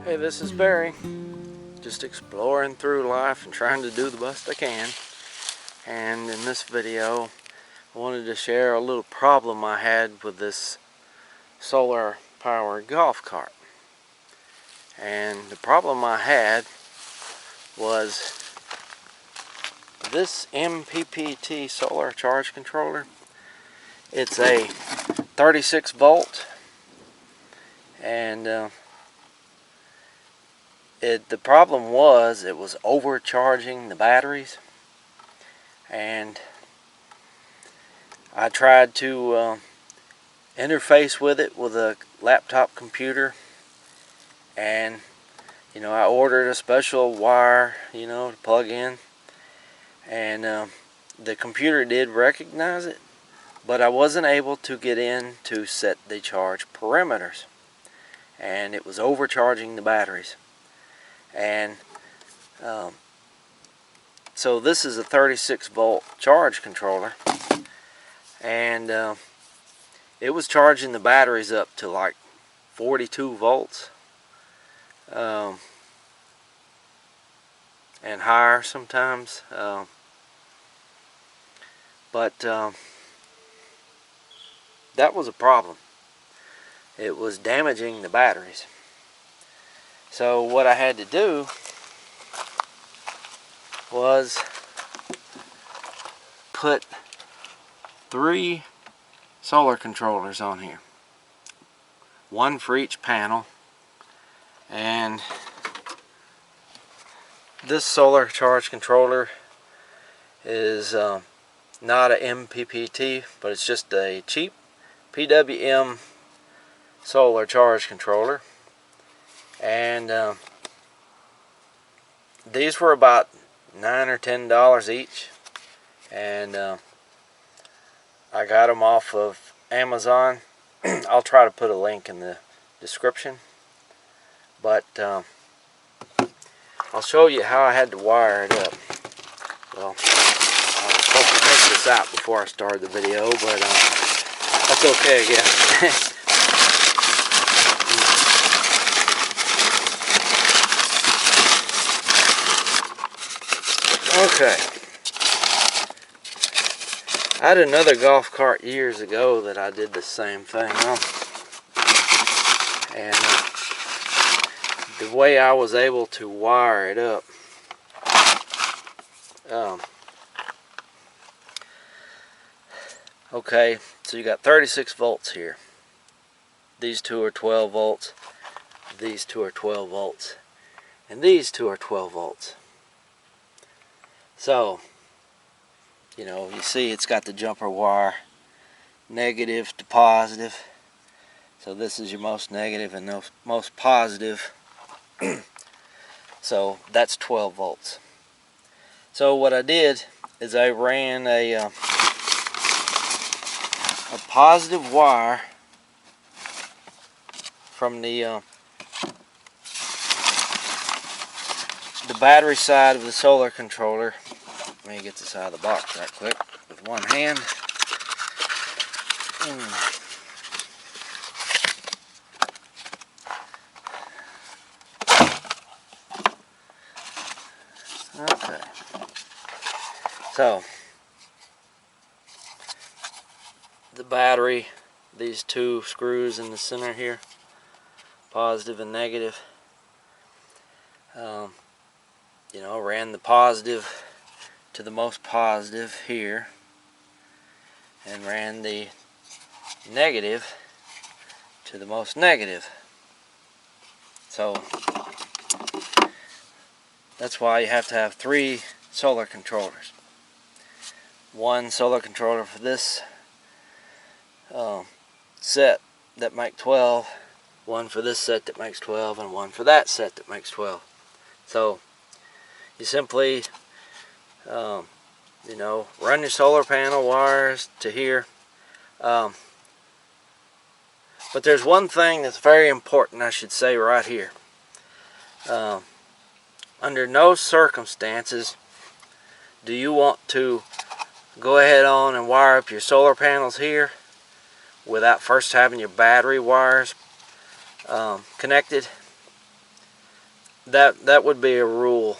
Hey, this is Barry, just exploring through life and trying to do the best I can. And in this video, I wanted to share a little problem I had with this solar powered golf cart. And the problem I had was this MPPT solar charge controller. It's a 36 volt, and the problem was it was overcharging the batteries, and I tried to interface with it with a laptop computer, and I ordered a special wire to plug in, and the computer did recognize it, but I wasn't able to get in to set the charge parameters, and it was overcharging the batteries. And so this is a 36 volt charge controller, and it was charging the batteries up to like 42 volts and higher sometimes, but that was a problem. It was damaging the batteries. So what I had to do was put 3 solar controllers on here, one for each panel. And this solar charge controller is not a MPPT, but it's just a cheap PWM solar charge controller. And these were about $9 or $10 each, and I got them off of Amazon. I'll try to put a link in the description, but I'll show you how I had to wire it up. Well, I was supposed to take this out before I started the video, but that's okay, I guess. Okay, I had another golf cart years ago that I did the same thing on, and the way I was able to wire it up, okay, so you got 36 volts here. These two are 12 volts, these two are 12 volts, and these two are 12 volts. So, you see it's got the jumper wire, negative to positive. So this is your most negative and most positive. So that's 12 volts. So what I did is I ran a positive wire from the battery side of the solar controller. Let me get this out of the box right quick with one hand. Okay. So the battery, these two screws in the center here, positive and negative. Ran the positive to the most positive here, and ran the negative to the most negative. So that's why you have to have 3 solar controllers. One solar controller for this set that make 12, one for this set that makes 12, and one for that set that makes 12. So you simply run your solar panel wires to here. But there's one thing that's very important I should say right here. Under no circumstances do you want to go ahead on and wire up your solar panels here without first having your battery wires connected. that would be a rule.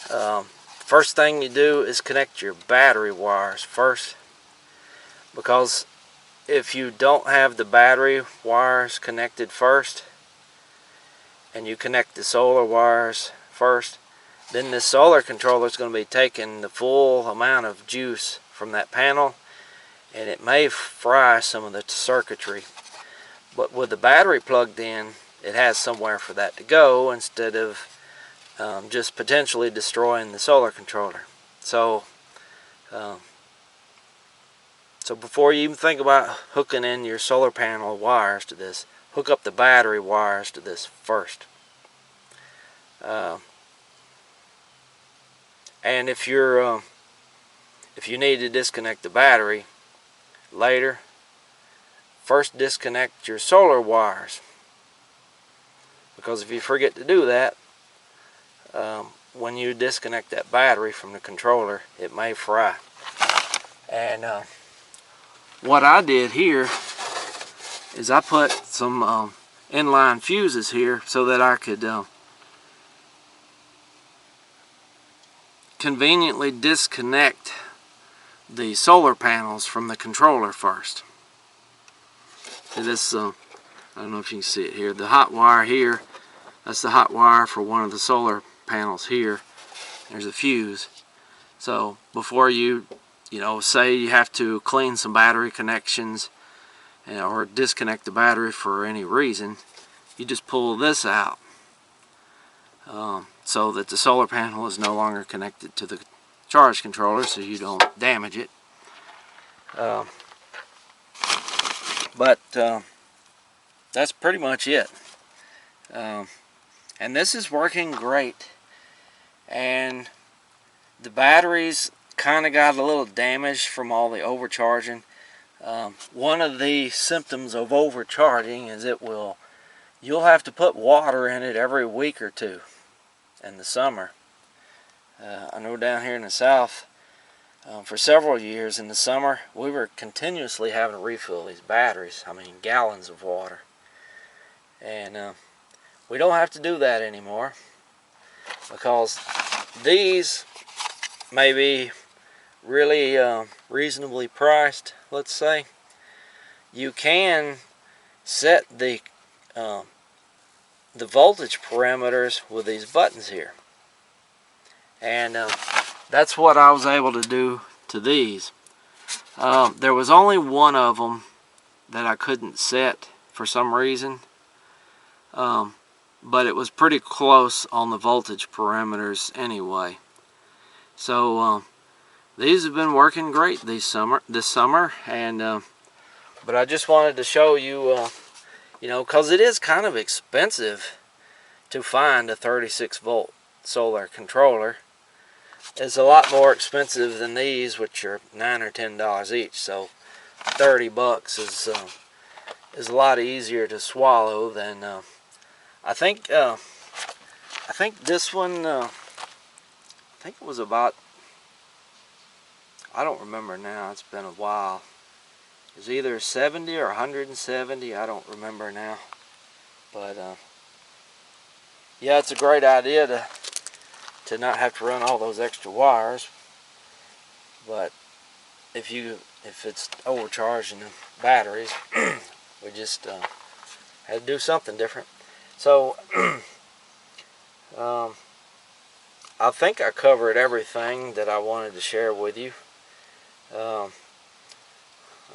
First thing you do is connect your battery wires first, because if you don't have the battery wires connected first and you connect the solar wires first, then the solar controller is going to be taking the full amount of juice from that panel, and it may fry some of the circuitry. But with the battery plugged in, it has somewhere for that to go instead of just potentially destroying the solar controller. So before you even think about hooking in your solar panel wires to this, hook up the battery wires to this first. And if you need to disconnect the battery later, first disconnect your solar wires, because if you forget to do that, when you disconnect that battery from the controller, it may fry. And what I did here is I put some inline fuses here so that I could conveniently disconnect the solar panels from the controller first. And this, I don't know if you can see it here, the hot wire here, that's the hot wire for one of the solar panels here. There's a fuse. So before you say you have to clean some battery connections or disconnect the battery for any reason, you just pull this out so that the solar panel is no longer connected to the charge controller, so you don't damage it. But that's pretty much it. And this is working great. And the batteries kind of got a little damaged from all the overcharging. One of the symptoms of overcharging is you'll have to put water in it every week or two in the summer. I know down here in the south, for several years in the summer, we were continuously having to refill these batteries. I mean, gallons of water. And we don't have to do that anymore, because these may be really reasonably priced, let's say. You can set the voltage parameters with these buttons here, and that's what I was able to do to these. There was only one of them that I couldn't set for some reason, but it was pretty close on the voltage parameters anyway. So these have been working great this summer, and but I just wanted to show you, because it is kind of expensive to find a 36 volt solar controller. It's a lot more expensive than these, which are $9 or $10 each. So 30 bucks is a lot easier to swallow than I think this one. I think it was about, I don't remember now, it's been a while. It was either 70 or 170, I don't remember now. But yeah, it's a great idea to not have to run all those extra wires. But if it's overcharging the batteries, we just had to do something different. So I think I covered everything that I wanted to share with you. I'm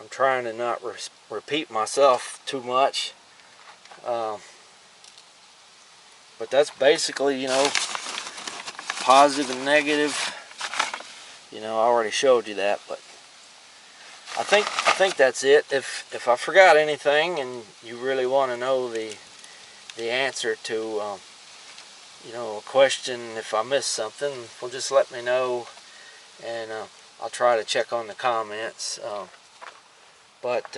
trying to not repeat myself too much. But that's basically, positive and negative. I already showed you that, but I think that's it. If I forgot anything and you really want to know the answer to a question, if I missed something, well, just let me know, and I'll try to check on the comments. But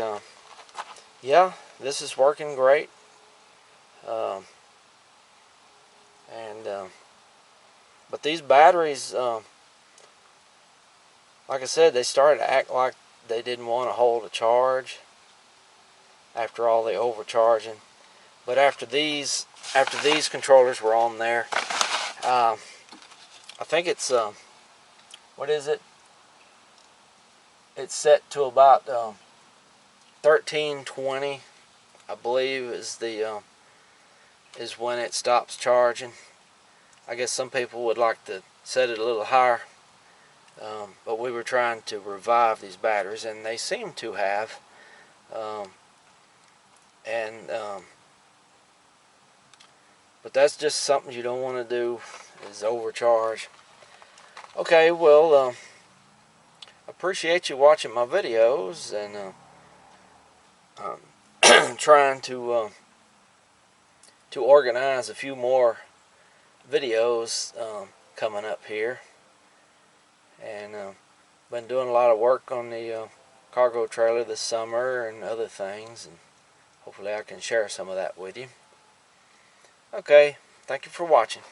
yeah, this is working great. But these batteries, like I said, they started to act like they didn't want to hold a charge after all the overcharging. But after these controllers were on there, I think it's what is it? It's set to about 1320, I believe, is when it stops charging. I guess some people would like to set it a little higher, but we were trying to revive these batteries, and they seem to have. But that's just something you don't want to do, is overcharge. Okay, well, appreciate you watching my videos, and trying to organize a few more videos coming up here, and been doing a lot of work on the cargo trailer this summer and other things, and hopefully I can share some of that with you. Okay, thank you for watching.